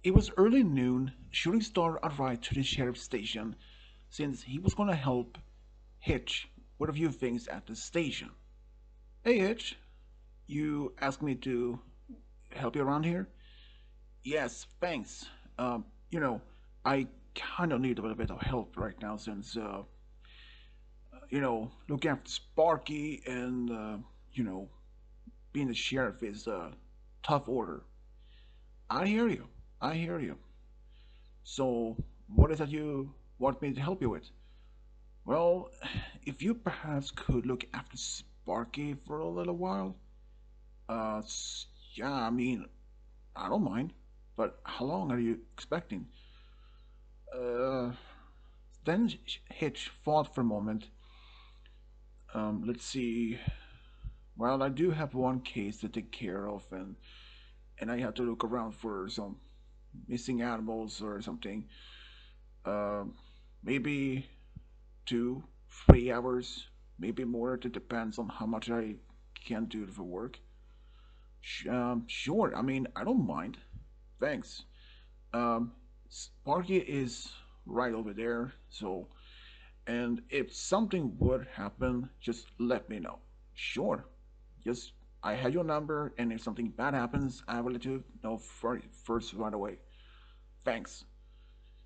It was early noon. Shooting Star arrived to the sheriff's station since he was going to help Hitch with a few things at the station. Hey Hitch, you asked me to help you around here? Yes, thanks. You know, I kind of need a little bit of help right now since, looking after Sparky and, being the sheriff is a tough order. I hear you. I hear you. So, what is that you want me to help you with? Well, if you perhaps could look after Sparky for a little while. Yeah, I mean, I don't mind. But how long are you expecting? Uh, then Hitch thought for a moment. Let's see. Well, I do have one case to take care of, and I have to look around for some missing animals or something. Um, Maybe 2, 3 hours, maybe more. It depends on how much I can do for work. Sure. I mean, I don't mind. Thanks. Sparky is right over there, so and if something would happen, just let me know. Sure. Just I have your number, and if something bad happens, I will let you know first right away. Thanks.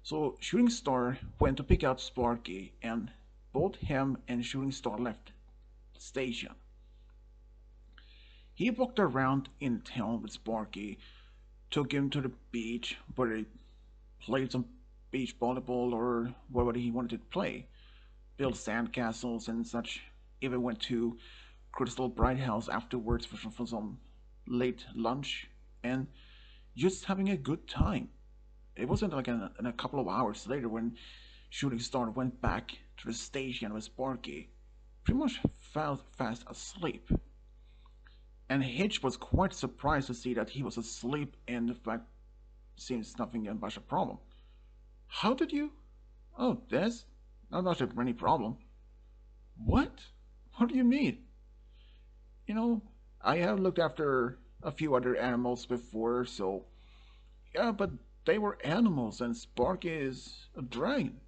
So Shooting Star went to pick up Sparky, and both him and Shooting Star left the station. He walked around in town with Sparky, took him to the beach where they played some beach volleyball or whatever he wanted to play, built sandcastles and such. Even went to Crystal Bright House afterwards for some late lunch and just having a good time. It wasn't like in a couple of hours later when Shooting Star went back to the station with Sparky, pretty much fell fast asleep. And Hitch was quite surprised to see that he was asleep and the fact seems nothing much a problem. How did you? Oh, that's not any problem. What? What do you mean? You know, I have looked after a few other animals before, so yeah, but they were animals and Sparky is a dragon.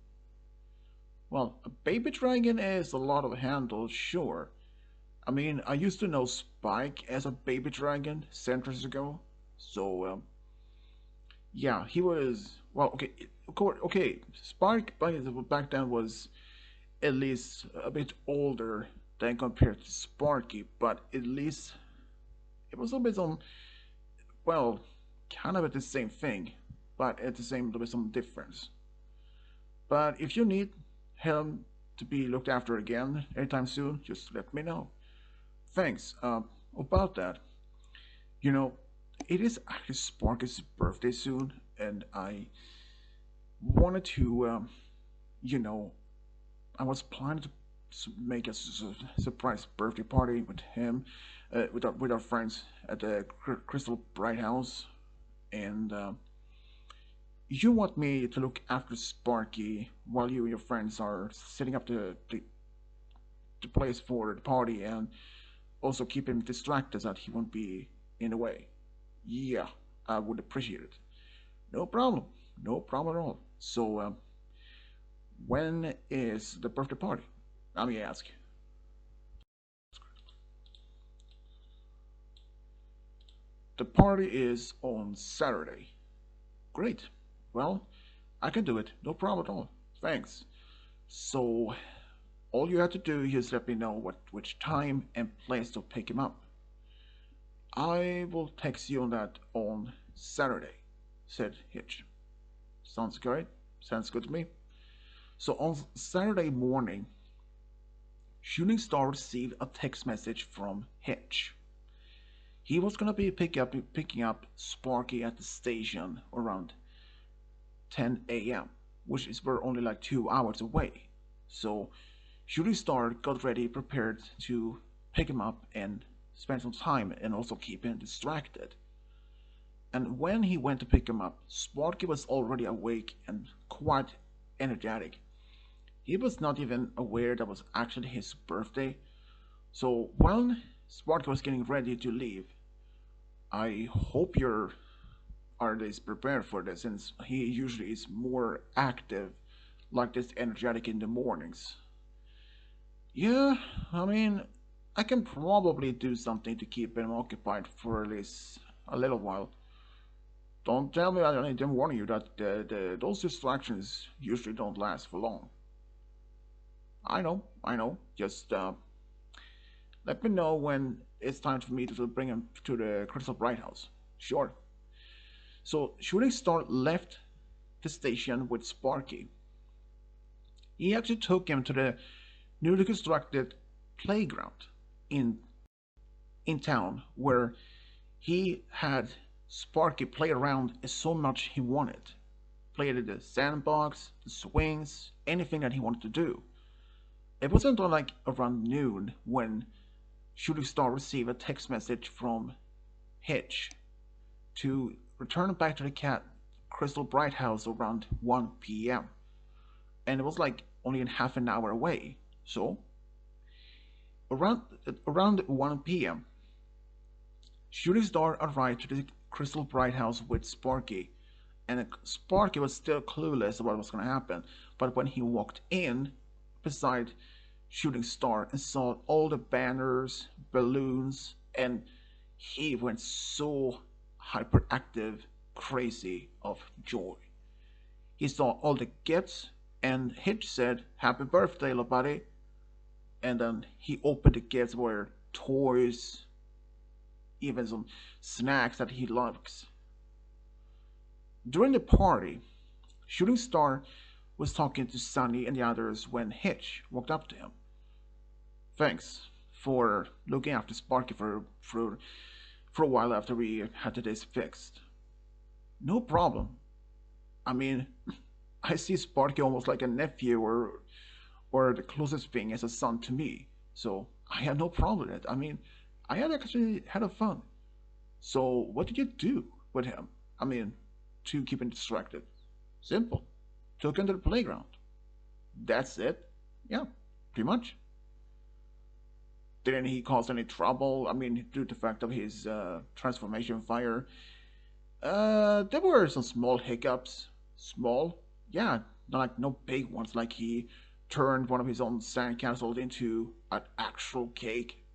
Well, a baby dragon is a lot of handles, sure. I mean, I used to know Spike as a baby dragon centuries ago, so yeah, he was well. Okay, of course. Okay, Spike back then was at least a bit older than compared to Sparky, but at least it was a bit on well, kind of at the same thing, but at the same with some difference. But if you need him to be looked after again anytime soon, just let me know. Thanks. About that, you know, it is actually Sparky's birthday soon, and I wanted to, you know, I was planning to make a surprise birthday party with him, with our friends at the Crystal Bright House, and you want me to look after Sparky while you and your friends are setting up the place for the party, and also keep him distracted so that he won't be in the way. Yeah, I would appreciate it. No problem. No problem at all. So, when is the birthday party? Let me ask. The party is on Saturday. Great. Well, I can do it. No problem at all. Thanks. So, all you have to do is let me know which time and place to pick him up. I will text you on that on Saturday, said Hitch. Sounds great. Sounds good to me. So on Saturday morning, Shooting Star received a text message from Hitch. He was gonna be picking up Sparky at the station around 10 a.m., which is we're only like 2 hours away. So Shooting Star got ready, prepared to pick him up and spend some time and also keep him distracted. And when he went to pick him up, Sparky was already awake and quite energetic. He was not even aware that was actually his birthday. So when Sparky was getting ready to leave, I hope you're are least prepared for this, since he usually is more active, like this energetic in the mornings. Yeah, I mean, I can probably do something to keep him occupied for at least a little while. Don't tell me I didn't warn you that those distractions usually don't last for long. I know. Just let me know when it's time for me to bring him to the Crystal Bright House. Sure. So Shooting Star left the station with Sparky. He actually took him to the newly constructed playground in in town where he had Sparky play around so much he wanted. Play at the sandbox, the swings, anything that he wanted to do. It wasn't until like around noon when Shooting Star received a text message from Hitch to return back to the cat Crystal Bright House around 1 p.m. And it was like only in half an hour away. So around around 1 p.m., Shooting Star arrived to the Crystal Bright House with Sparky, and Sparky was still clueless about what was going to happen. But when he walked in beside Shooting Star and saw all the banners, balloons, and he went so hyperactive, crazy of joy. He saw all the gifts, and Hitch said, "Happy birthday, little buddy." And then he opened the gifts were toys, even some snacks that he loves. During the party, Shooting Star was talking to Sunny and the others when Hitch walked up to him. "Thanks for looking after Sparky for a while after we had this fixed." "No problem. I mean, I see Sparky almost like a nephew or the closest thing as a son to me. So I had no problem with it. I mean, I had actually had a fun. So what did you do with him? I mean, to keep him distracted?" "Simple. Took him to the playground." "That's it?" "Yeah, pretty much." "Didn't he cause any trouble? I mean, due to the fact of his transformation fire?" There were some small hiccups. Small? Yeah, not like no big ones, like he turned one of his own sandcastles into an actual cake.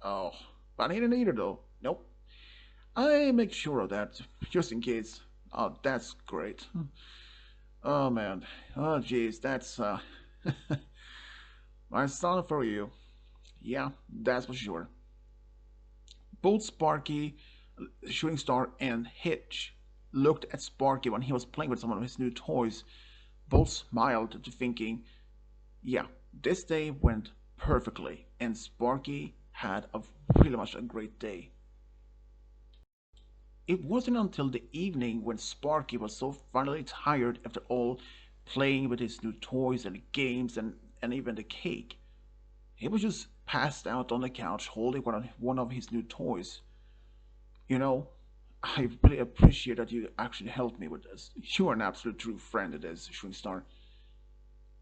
Oh, but he didn't eat it though. Nope. I make sure of that, just in case. Oh, that's great. Oh man. Oh jeez, that's my son for you. Yeah, that's for sure. Both Sparky, Shooting Star, and Hitch looked at Sparky when he was playing with some of his new toys. Both smiled to thinking, yeah, this day went perfectly, and Sparky had a really much a great day. It wasn't until the evening when Sparky was so finally tired after all playing with his new toys and games and even the cake. He was just passed out on the couch holding one of his new toys. "You know, I really appreciate that you actually helped me with this. You are an absolute true friend, it is, Shooting Star."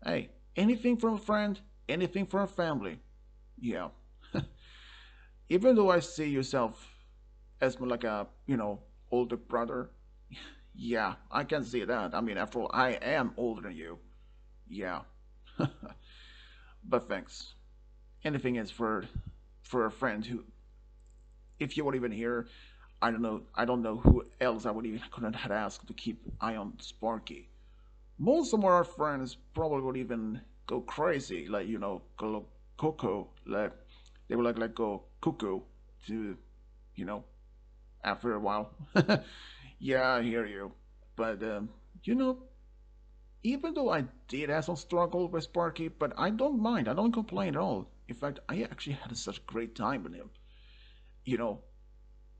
"Hey, anything for a friend, anything for a family." "Yeah." "Even though I see yourself as more like a, older brother." "Yeah, I can see that. I mean, after all, I am older than you." "Yeah." "But thanks. Anything is for a friend who, if you were even here, I don't know who else I would even couldn't have asked to keep eye on Sparky. Most of our friends probably would even go crazy, like go cuckoo, like they would like go cuckoo to, you know, after a while." "Yeah, I hear you, but you know, even though I did have some struggle with Sparky, but I don't mind. I don't complain at all. In fact, I actually had such a great time with him. You know,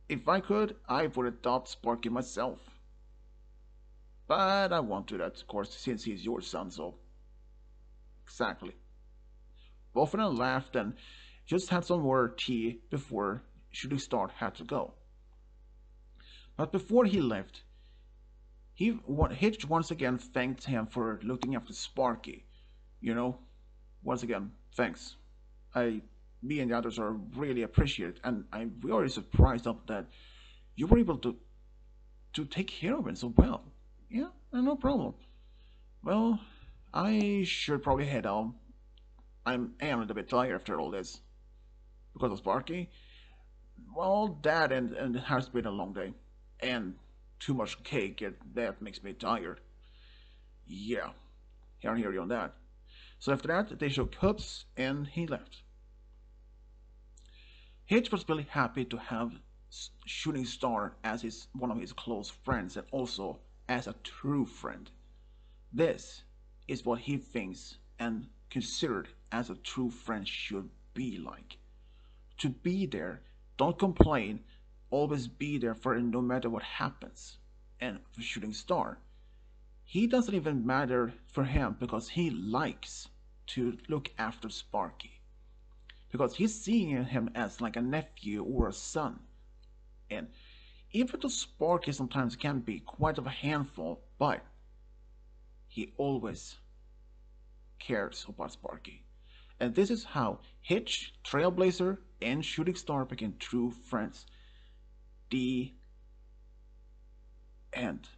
if I could, I would adopt Sparky myself. But I won't do that, of course, since he's your son, so. Exactly." Both of them laughed and just had some more tea before Shooting Star had to go. But before he left, Hitch once again thanked him for looking after Sparky. You know, once again, thanks. Me and the others are really appreciated, and I'm very surprised of that you were able to. to take care of him so well. Yeah, no problem. Well, I should probably head out. I am a little bit tired after all this. Because of Sparky? Well, that and it has been a long day. And too much cake, that makes me tired. Yeah, I hear you on that. So after that, they shook hands and he left. Hitch was really happy to have Shooting Star as one of his close friends and also as a true friend. This is what he thinks and considered as a true friend should be like. To be there, don't complain, always be there for him no matter what happens. And for Shooting Star, he doesn't even matter for him because he likes to look after Sparky. Because he's seeing him as like a nephew or a son. And even though Sparky sometimes can be quite of a handful, but he always cares about Sparky. And this is how Hitch, Trailblazer, and Shooting Star became true friends. The end.